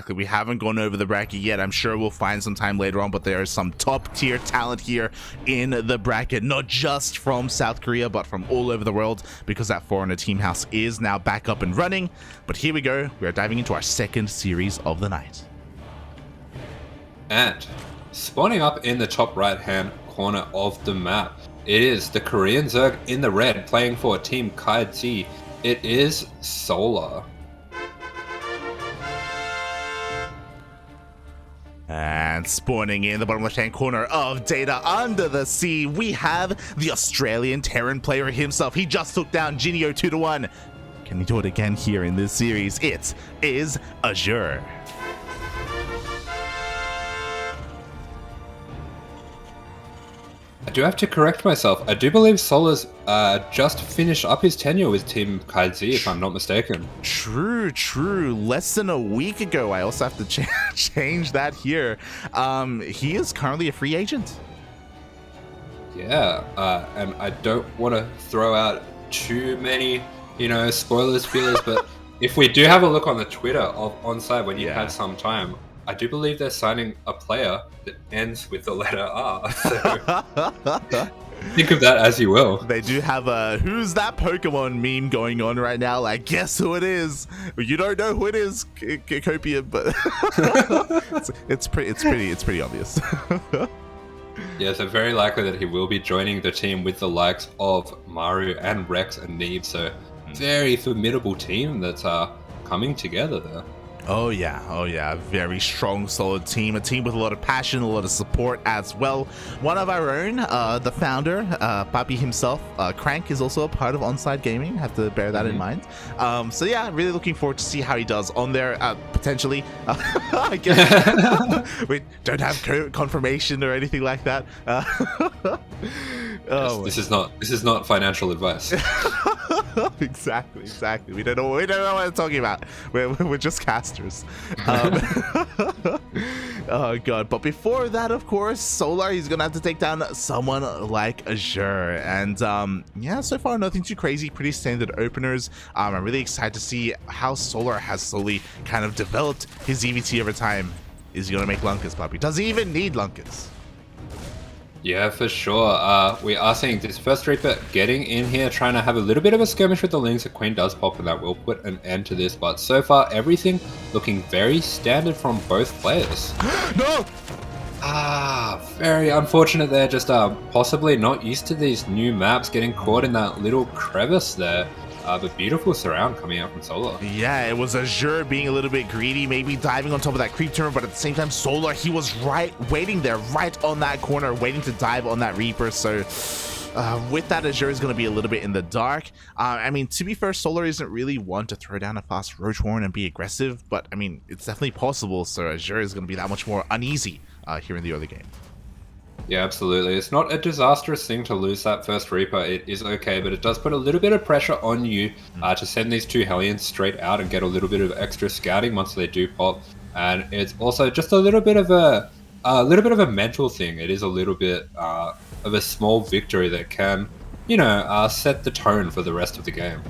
We haven't gone over the bracket yet. I'm sure we'll find some time later on, but there is some top tier talent here in the bracket, not just from South Korea, but from all over the world, because that foreigner team house is now back up and running. But here we go. We are diving into our second series of the night. And spawning up in the top right hand corner of the map, it is the Korean Zerg in the red playing for Team KranKy. It is Solar. And spawning in the bottom left-hand corner of Data Under the Sea, we have the Australian Terran player himself. He just took down Jinio 2-1. Can he do it again here in this series? It is Azure. I do have to correct myself. I do believe Solar's just finished up his tenure with Team KranKy, if I'm not mistaken. True. Less than a week ago. I also have to change that here. He is currently a free agent. Yeah, and I don't want to throw out too many, spoilers, feelers, but if we do have a look on the Twitter of Onside when you had some time, I do believe they're signing a player that ends with the letter R. So think of that as you will. They do have a "Who's that Pokemon" meme going on right now. Like, guess who it is? You don't know who it is, Copia, but it's pretty obvious. Yeah, so very likely that he will be joining the team with the likes of Maru and Rex and Neve. So very formidable team that's coming together there. Oh yeah, very strong, solid team. A team with a lot of passion, a lot of support as well. One of our own, the founder, Papi himself, Crank, is also a part of Onside Gaming. Have to bear that in mind. So yeah, really looking forward to see how he does on there, potentially. I guess we don't have confirmation or anything like that. This is not financial advice. Exactly. We don't know what I'm talking about. We're just casters. Oh god! But before that, of course, Solar, he's gonna have to take down someone like Azure, and yeah, so far nothing too crazy. Pretty standard openers. I'm really excited to see how Solar has slowly kind of developed his ZvT over time. Is he gonna make Lunkus, Puppy? Does he even need Lunkus? Yeah, for sure. We are seeing this first Reaper getting in here, trying to have a little bit of a skirmish with the Lings. The Queen does pop, and that will put an end to this. But so far, everything looking very standard from both players. No! Very unfortunate there. Just possibly not used to these new maps, getting caught in that little crevice there. But beautiful surround coming out from Solar. Yeah, it was Azure being a little bit greedy, maybe diving on top of that creep turret, but at the same time, Solar, he was waiting there, right on that corner, waiting to dive on that Reaper. So with that, Azure is going to be a little bit in the dark. I mean, to be fair, Solar isn't really one to throw down a fast Roach Horn and be aggressive, but I mean, it's definitely possible. So Azure is going to be that much more uneasy here in the early game. Yeah, absolutely. It's not a disastrous thing to lose that first Reaper. It is okay, but it does put a little bit of pressure on you to send these two Hellions straight out and get a little bit of extra scouting once they do pop. And it's also just a little bit of a mental thing. It is a little bit of a small victory that can, set the tone for the rest of the game.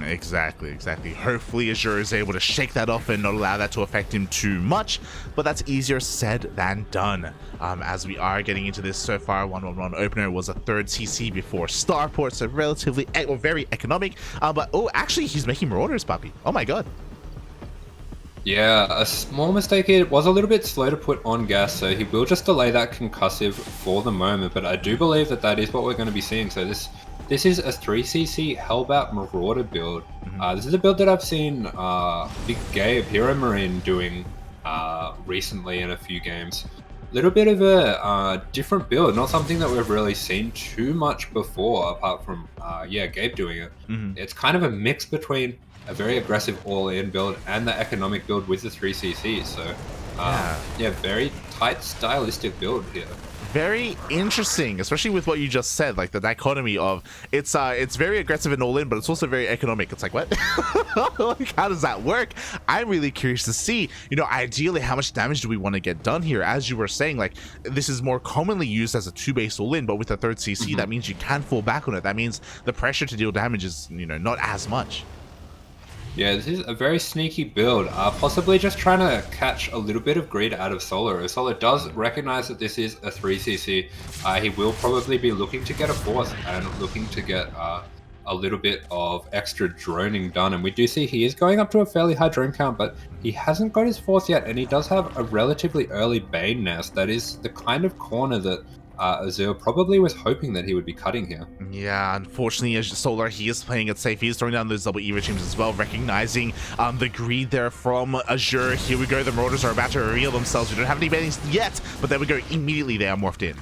Exactly. Hopefully Azure is able to shake that off and not allow that to affect him too much, but that's easier said than done. As we are getting into this so far, 1-1-1 opener was a third CC before Starport, so relatively or very economic. But actually he's making Marauders, Papi. Oh my god. Yeah, a small mistake here. It was a little bit slow to put on gas, so he will just delay that concussive for the moment, but I do believe that is what we're going to be seeing. So this is a 3cc Hellbat Marauder build. This is a build that I've seen Big Gabe, Hero Marine, doing recently in a few games. A little bit of a different build, not something that we've really seen too much before, apart from, Gabe doing it. It's kind of a mix between a very aggressive all-in build and the economic build with the 3cc. So, very tight stylistic build here. Very interesting, especially with what you just said, like the dichotomy of it's very aggressive and all in, but it's also very economic. It's like, what? Like, how does that work? I'm really curious to see, ideally how much damage do we want to get done here? As you were saying, like, this is more commonly used as a 2-base all in, but with a third CC, that means you can fall back on it. That means the pressure to deal damage is, not as much. Yeah, this is a very sneaky build, possibly just trying to catch a little bit of greed out of Solar. If Solar does recognize that this is a 3cc, he will probably be looking to get a fourth and looking to get a little bit of extra droning done. And we do see he is going up to a fairly high drone count, but he hasn't got his fourth yet, and he does have a relatively early Bane nest. That is the kind of corner that Azure probably was hoping that he would be cutting here. Yeah, unfortunately, as Solar, he is playing it safe. He is throwing down those double E regimes as well, recognizing the greed there from Azure. Here we go. The Marauders are about to reveal themselves. We don't have any banelings yet, but there we go. Immediately, they are morphed in.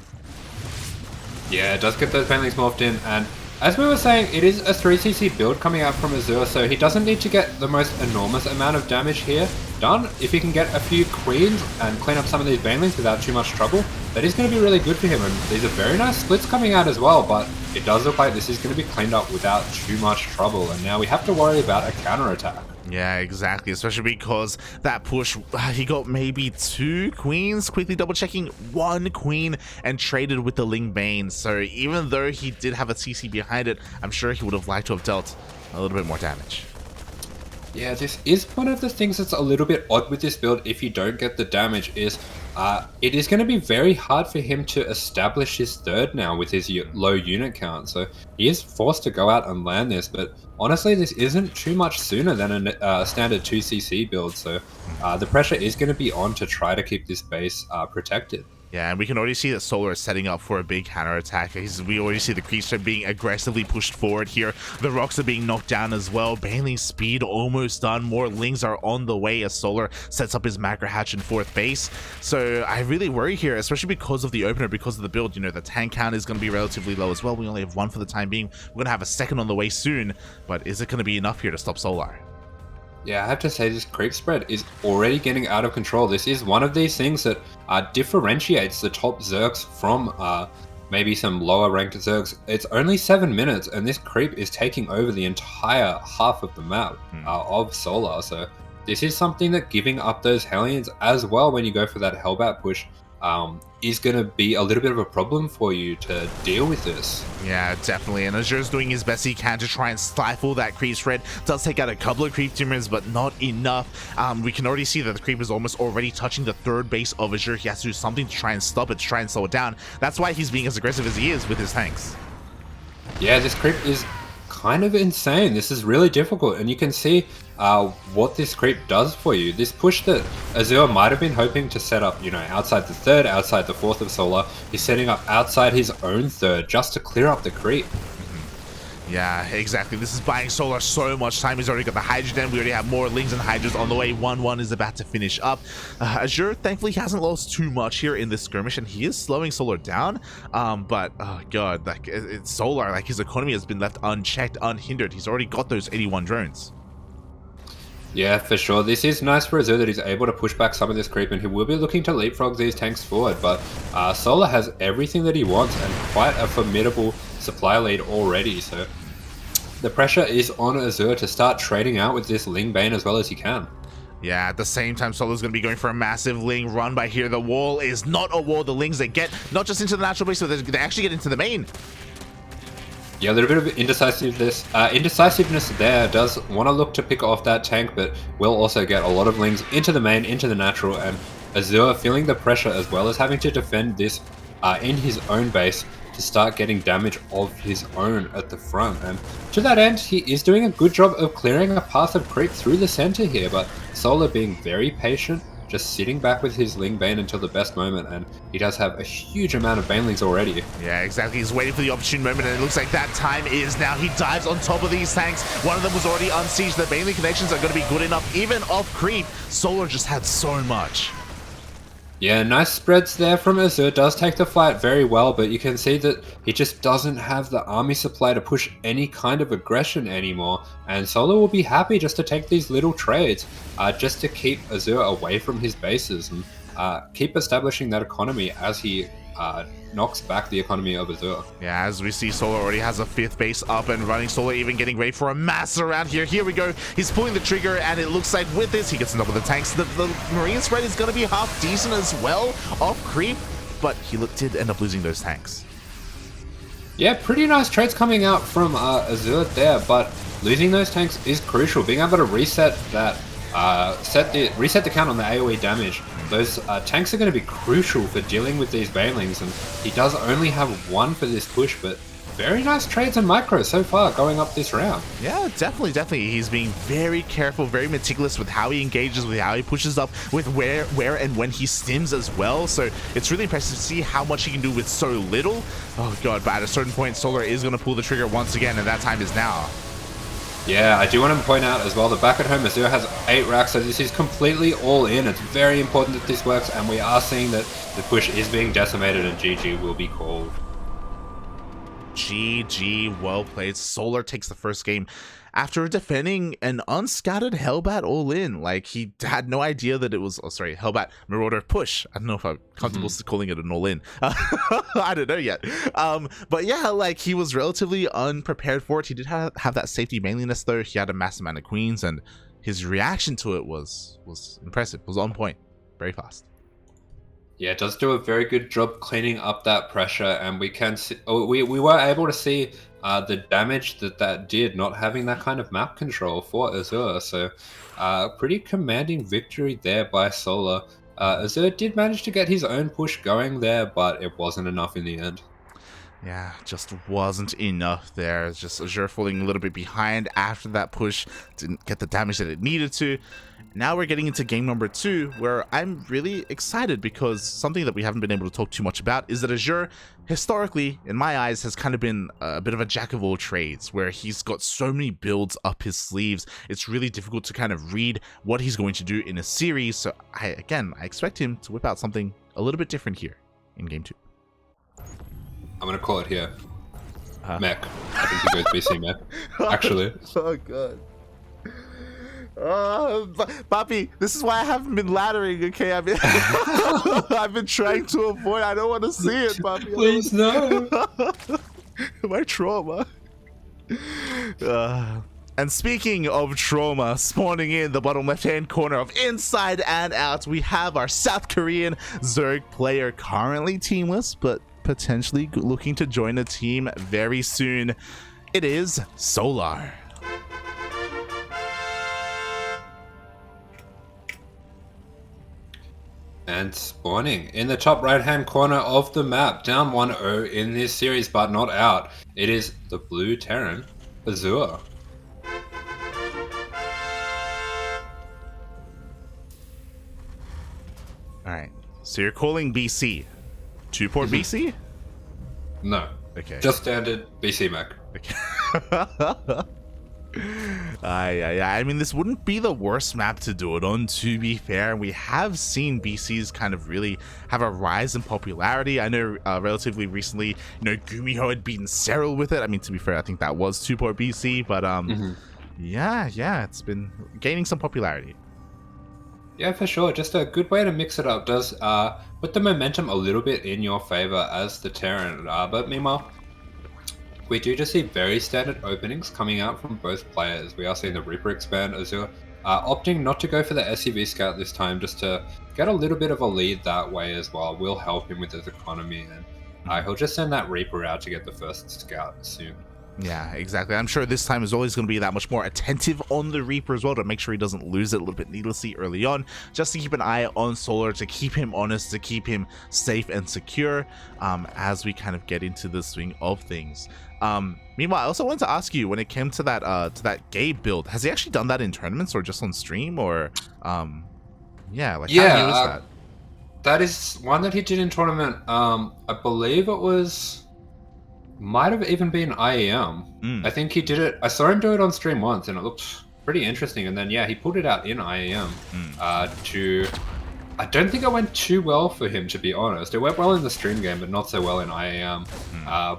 Yeah, it does get those banelings morphed in, and as we were saying, it is a 3cc build coming out from Azure, so he doesn't need to get the most enormous amount of damage here done. If he can get a few queens and clean up some of these banelings without too much trouble, that is going to be really good for him. And these are very nice splits coming out as well, but it does look like this is going to be cleaned up without too much trouble. And now we have to worry about a counterattack. Yeah, exactly, especially because that push, he got maybe 2 queens, quickly double checking 1 queen and traded with the Ling Bane. So even though he did have a CC behind it, I'm sure he would have liked to have dealt a little bit more damage. Yeah, this is one of the things that's a little bit odd with this build. If you don't get the damage, is it is going to be very hard for him to establish his third now with his low unit count. So he is forced to go out and land this, but honestly, this isn't too much sooner than a standard 2cc build. So the pressure is going to be on to try to keep this base protected. Yeah, and we can already see that Solar is setting up for a big counterattack. We already see the creature being aggressively pushed forward here. The rocks are being knocked down as well. Baneling's speed almost done. More Lings are on the way as Solar sets up his macro hatch in 4th base. So I really worry here, especially because of the opener, because of the build. You know, the tank count is going to be relatively low as well. We only have 1 for the time being. We're going to have a second on the way soon, but is it going to be enough here to stop Solar? Yeah, I have to say this creep spread is already getting out of control. This is one of these things that differentiates the top Zergs from maybe some lower ranked Zergs. It's only 7 minutes, and this creep is taking over the entire half of the map of Solar. So this is something that giving up those Hellions as well when you go for that Hellbat push is going to be a little bit of a problem for you to deal with this. Yeah, definitely. And Azure's doing his best he can to try and stifle that creep spread. Does take out a couple of creep tumors, but not enough. We can already see that the creep is almost already touching the 3rd base of Azure. He has to do something to try and stop it, to try and slow it down. That's why he's being as aggressive as he is with his tanks. Yeah, this creep is kind of insane. This is really difficult, and you can see what this creep does for you. This push that Azure might have been hoping to set up, you know, outside the 3rd, outside the 4th of Solar, he's setting up outside his own 3rd just to clear up the creep. Yeah, exactly. This is buying Solar so much time. He's already got the Hydrogen. We already have more Lings and Hydras on the way. 1-1 is about to finish up. Azure, thankfully, hasn't lost too much here in this skirmish, and he is slowing Solar down. But, oh god, like, it's Solar. Like, his economy has been left unchecked, unhindered. He's already got those 81 drones. Yeah, for sure. This is nice for Azure that he's able to push back some of this creep, and he will be looking to leapfrog these tanks forward. But Solar has everything that he wants and quite a formidable supply lead already. So the pressure is on Azure to start trading out with this Ling Bane as well as he can. Yeah, at the same time, Solar's going to be going for a massive Ling run by here. The wall is not a wall. The Lings, they get not just into the natural base, but they actually get into the main. Yeah, a little bit of indecisiveness there. Does want to look to pick off that tank, but will also get a lot of Lings into the main, into the natural, and Azure feeling the pressure as well as having to defend this in his own base to start getting damage of his own at the front. And to that end, he is doing a good job of clearing a path of creep through the center here, but Solar being very patient, just sitting back with his Ling Bane until the best moment, and he does have a huge amount of Banelings already. Yeah, exactly. He's waiting for the opportune moment, and it looks like that time is now. He dives on top of these tanks. One of them was already unsieged. The Baneling connections are going to be good enough, even off creep. Solar just had so much. Yeah, nice spreads there from Azure. Does take the fight very well, but you can see that he just doesn't have the army supply to push any kind of aggression anymore. And Solar will be happy just to take these little trades, just to keep Azure away from his bases and keep establishing that economy as he knocks back the economy of Azure. Yeah, as we see, Solar already has a 5th base up and running. Solar even getting ready for a mass around here. Here we go. He's pulling the trigger, and it looks like with this, he gets on top of the tanks. The Marine spread is going to be half decent as well off creep, but he did end up losing those tanks. Yeah, pretty nice trades coming out from Azure there, but losing those tanks is crucial. Being able to reset that, reset the count on the AoE damage. Those tanks are going to be crucial for dealing with these banelings, and he does only have one for this push, but very nice trades and micros so far going up this round. Yeah, definitely. He's being very careful, very meticulous with how he engages, with how he pushes up, with where and when he stims as well. So it's really impressive to see how much he can do with so little. Oh god, but at a certain point, Solar is going to pull the trigger once again, and that time is now. Yeah, I do want to point out as well, the back at home Azure has 8 racks, so this is completely all in. It's very important that this works, and we are seeing that the push is being decimated and GG will be called. GG, well played. Solar takes the first game after defending an unscattered Hellbat all in. Like, he had no idea that it was, oh sorry, Hellbat Marauder push. I don't know if I'm comfortable calling it an all in. I don't know yet. But yeah, like, he was relatively unprepared for it. He did have that safety mainliness though. He had a massive amount of queens, and his reaction to it was impressive. It was on point, very fast. Yeah, it does do a very good job cleaning up that pressure, and we can see, we were able to see the damage that did, not having that kind of map control for Azure. So pretty commanding victory there by Solar. Azure did manage to get his own push going there, but it wasn't enough in the end. Yeah, just wasn't enough there. It's just Azure falling a little bit behind after that push. Didn't get the damage that it needed to. Now we're getting into game number 2, where I'm really excited because something that we haven't been able to talk too much about is that Azure, historically, in my eyes, has kind of been a bit of a jack of all trades, where he's got so many builds up his sleeves. It's really difficult to kind of read what he's going to do in a series. So I expect him to whip out something a little bit different here in game 2. I'm going to call it here. Mech. I think he goes BC Mech, actually. Oh, God. Papi, this is why I haven't been laddering, okay? I've been trying to avoid. I don't want to see it, Papi. Please, no. My trauma. And speaking of trauma, spawning in the bottom left-hand corner of Inside and Out, we have our South Korean Zerg player, currently teamless, but potentially looking to join a team very soon. It is Solar. And spawning in the top right-hand corner of the map, down 1-0 in this series, but not out. It is the blue Terran, Azure. Alright, so you're calling BC. 2-port BC? No. Okay. Just standard BC Mech. Okay. I mean, this wouldn't be the worst map to do it on, to be fair. We have seen BCs kind of really have a rise in popularity. I know relatively recently, Gumiho had beaten Serral with it. I mean, to be fair, I think that was 2-port BC, but yeah, it's been gaining some popularity. Yeah, for sure. Just a good way to mix it up. Does put the momentum a little bit in your favor as the Terran. But meanwhile, we do just see very standard openings coming out from both players. We are seeing the Reaper expand, Azure opting not to go for the SCV scout this time, just to get a little bit of a lead that way as well. Will help him with his economy, and he'll just send that Reaper out to get the first scout soon. Yeah, exactly. I'm sure this time is always going to be that much more attentive on the Reaper as well, to make sure he doesn't lose it a little bit needlessly early on, just to keep an eye on Solar, to keep him honest, to keep him safe and secure as we kind of get into the swing of things. Meanwhile, I also wanted to ask you, when it came to that Gabe build, has he actually done that in tournaments or just on stream, or how new is that? That is one that he did in tournament. I believe it was, might have even been IEM. I think he did it. I saw him do it on stream once, and it looked pretty interesting. And then he pulled it out in IEM. I don't think it went too well for him, to be honest. It went well in the stream game, but not so well in IEM.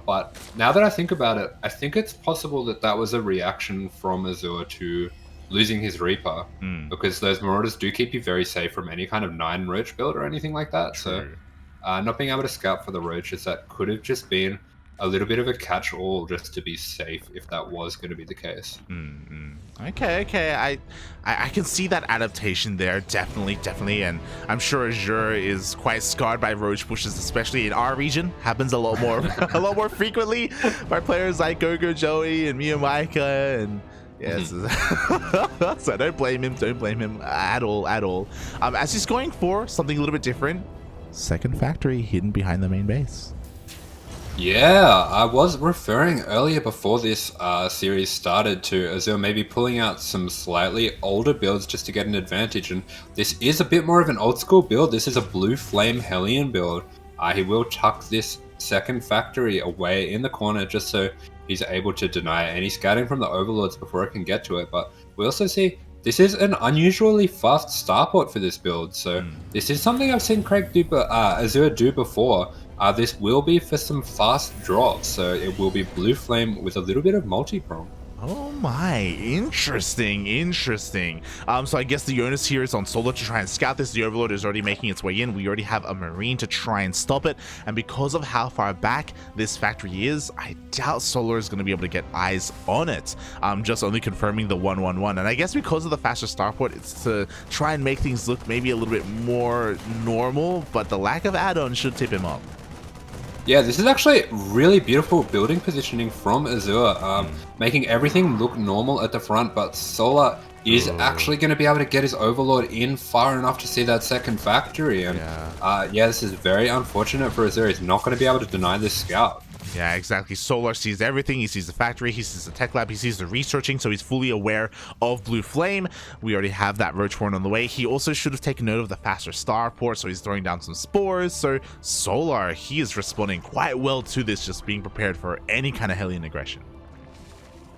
But now that I think about it, I think it's possible that was a reaction from Azure to losing his Reaper, because those Marauders do keep you very safe from any kind of 9 Roach build or anything like that. True. So not being able to scout for the Roaches, that could have just been a little bit of a catch-all just to be safe if that was going to be the case. Okay. I can see that adaptation there, definitely, and I'm sure Azure is quite scarred by roach pushes, especially in our region. Happens a lot more, a lot more frequently by players like Gogo Joey and Mia Micah, and yes. So don't blame him at all. As he's going for something a little bit different, second factory hidden behind the main base. Yeah, I was referring earlier before this series started to Azure maybe pulling out some slightly older builds just to get an advantage, and this is a bit more of an old school build. This is a Blue Flame Hellion build. He will tuck this second factory away in the corner just so he's able to deny any scouting from the Overlords before it can get to it, but we also see this is an unusually fast starport for this build, so this is something I've seen Azure do before. This will be for some fast drops, so it will be Blue Flame with a little bit of multi-prong. Oh my, interesting. So I guess the onus here is on Solar to try and scout this. The Overlord is already making its way in. We already have a Marine to try and stop it, and because of how far back this factory is, I doubt Solar is going to be able to get eyes on it. Just only confirming the 1-1-1, and I guess because of the faster starport, it's to try and make things look maybe a little bit more normal, but the lack of add-on should tip him off. Yeah, this is actually really beautiful building positioning from Azure, making everything look normal at the front, but Solar is actually going to be able to get his Overlord in far enough to see that second factory, and this is very unfortunate for Azure. He's not going to be able to deny this scout. Yeah, exactly. Solar sees everything. He sees the factory, he sees the tech lab, he sees the researching, so he's fully aware of Blue Flame. We already have that roach horn on the way. He also should have taken note of the faster starport, so he's throwing down some spores. So Solar, he is responding quite well to this, just being prepared for any kind of Hellion aggression.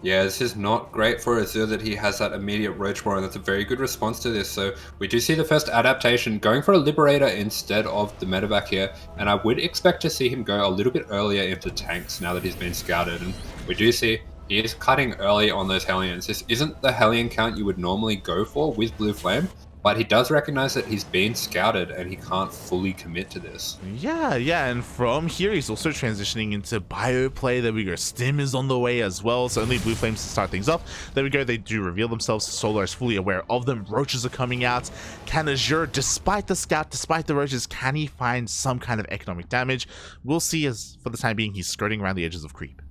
Yeah, this is not great for Azure that he has that immediate roach war, and that's a very good response to this. So we do see the first adaptation going for a Liberator instead of the medevac here, and I would expect to see him go a little bit earlier into tanks now that he's been scouted. And we do see he is cutting early on those Hellions. This isn't the Hellion count you would normally go for with Blue Flame, but he does recognize that he's been scouted and he can't fully commit to this. Yeah, and from here he's also transitioning into bio play. There we go. Stim is on the way as well, so only Blue Flames to start things off. There we go. They do reveal themselves. Solar is fully aware of them. Roaches are coming out. Can Azure, despite the scout, despite the roaches, can he find some kind of economic damage? We'll see, as for the time being he's skirting around the edges of creep.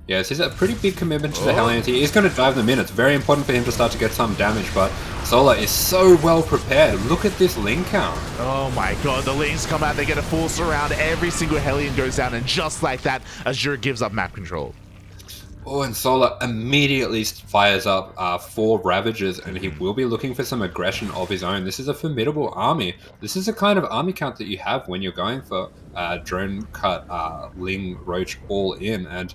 Yeah, this is a pretty big commitment to the Hellions. He is going to dive them in. It's very important for him to start to get some damage, but Solar is so well prepared. Look at this Ling count. Oh my god, the Lings come out, they get a full surround, every single Hellion goes down, and just like that, Azure gives up map control. Oh, and Solar immediately fires up 4 Ravagers, and he will be looking for some aggression of his own. This is a formidable army. This is the kind of army count that you have when you're going for drone cut, Ling, Roach all in, and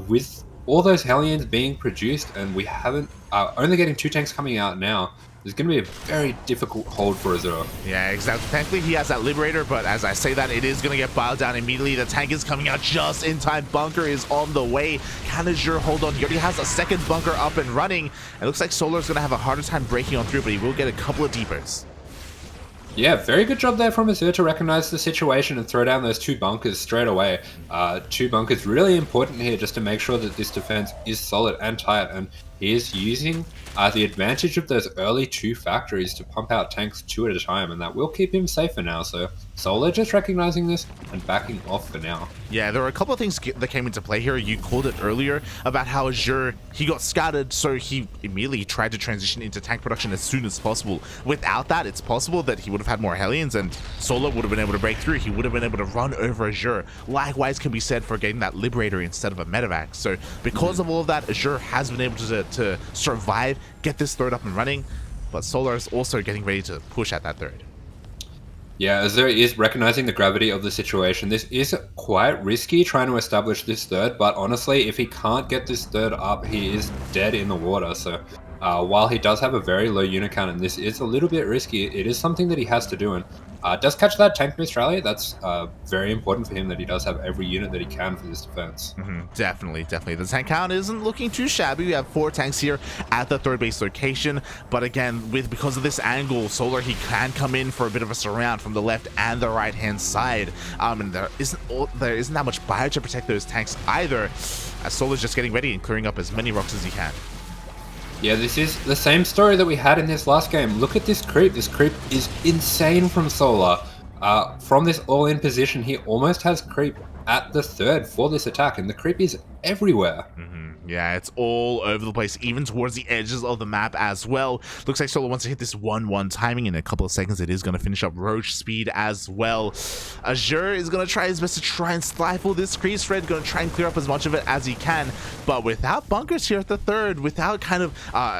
with all those Hellions being produced, and we haven't only getting 2 tanks coming out now, there's going to be a very difficult hold for Azure. Yeah, exactly. Thankfully, he has that Liberator, but as I say that, it is going to get biled down immediately. The tank is coming out just in time. Bunker is on the way. Can Azure hold on? He already has a second bunker up and running. It looks like Solar's going to have a harder time breaking on through, but he will get a couple of deepers. Yeah, very good job there from Azure to recognize the situation and throw down those 2 bunkers straight away. 2 bunkers really important here just to make sure that this defense is solid and tight, and he is using the advantage of those early 2 factories to pump out tanks 2 at a time, and that will keep him safe for now. So Solar just recognizing this and backing off for now. Yeah, there were a couple of things that came into play here. You called it earlier about how Azure, he got scouted, so he immediately tried to transition into tank production as soon as possible. Without that, it's possible that he would have had more Hellions and Solar would have been able to break through. He would have been able to run over Azure. Likewise can be said for getting that Liberator instead of a medevac. So because of all of that, Azure has been able to survive, get this third up and running, but Solar is also getting ready to push at that third. Yeah, Azure is recognizing the gravity of the situation. This is quite risky trying to establish this third, but honestly, if he can't get this third up, he is dead in the water. So While he does have a very low unit count, and this is a little bit risky, it is something that he has to do. And does catch that tank from Australia. That's very important for him that he does have every unit that he can for this defense. Definitely. The tank count isn't looking too shabby. We have 4 tanks here at the third base location. But again, because of this angle, Solar, he can come in for a bit of a surround from the left and the right hand side. And there isn't that much bio to protect those tanks either, as Solar's just getting ready and clearing up as many rocks as he can. Yeah, this is the same story that we had in this last game. Look at this creep. This creep is insane from Solar. From this all-in position, he almost has creep at the third for this attack, and the creep is everywhere. Yeah, it's all over the place, even towards the edges of the map as well. Looks like Solar wants to hit this 1-1 timing in a couple of seconds. It is going to finish up Roach speed as well. Azure is going to try his best to try and stifle this creep spread, going to try and clear up as much of it as he can, but without bunkers here at the third, without kind of,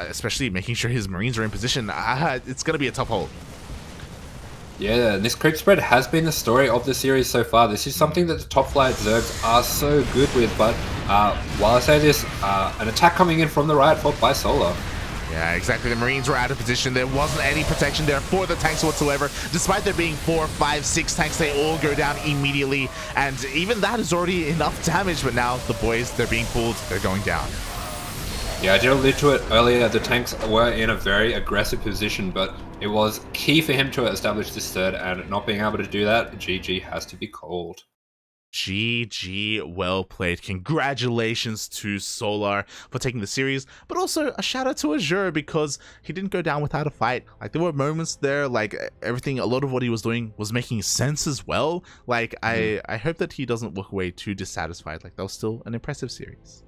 especially making sure his Marines are in position, it's going to be a tough hold. Yeah, this creep spread has been the story of the series so far. This is something that the top flight Zergs are so good with, but while I say this, an attack coming in from the right foot by Solar. Yeah, exactly. The Marines were out of position. There wasn't any protection there for the tanks whatsoever. Despite there being 4, 5, 6 tanks, they all go down immediately. And even that is already enough damage, but now the boys, they're being pulled, they're going down. Yeah, I did allude to it earlier. The tanks were in a very aggressive position, but it was key for him to establish this third, and not being able to do that, GG has to be called. GG, well played. Congratulations to Solar for taking the series, but also a shout out to Azure because he didn't go down without a fight. Like, there were moments there, like everything, a lot of what he was doing was making sense as well. Like, I hope that he doesn't walk away too dissatisfied. Like, that was still an impressive series.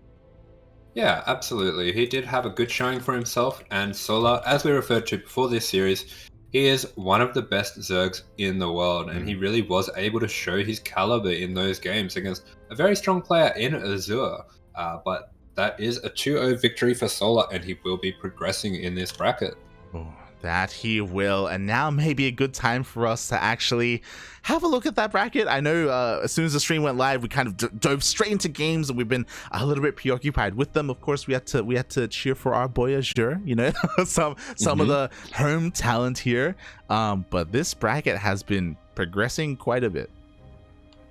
Yeah, absolutely. He did have a good showing for himself, and Solar, as we referred to before this series, he is one of the best Zergs in the world, and he really was able to show his caliber in those games against a very strong player in Azure. But that is a 2-0 victory for Solar, and he will be progressing in this bracket. Oh, that he will. And now may be a good time for us to actually have a look at that bracket. I know as soon as the stream went live, we kind of dove straight into games, and we've been a little bit preoccupied with them. Of course, we had to cheer for our boy Azure, you know, some of the home talent here. But this bracket has been progressing quite a bit.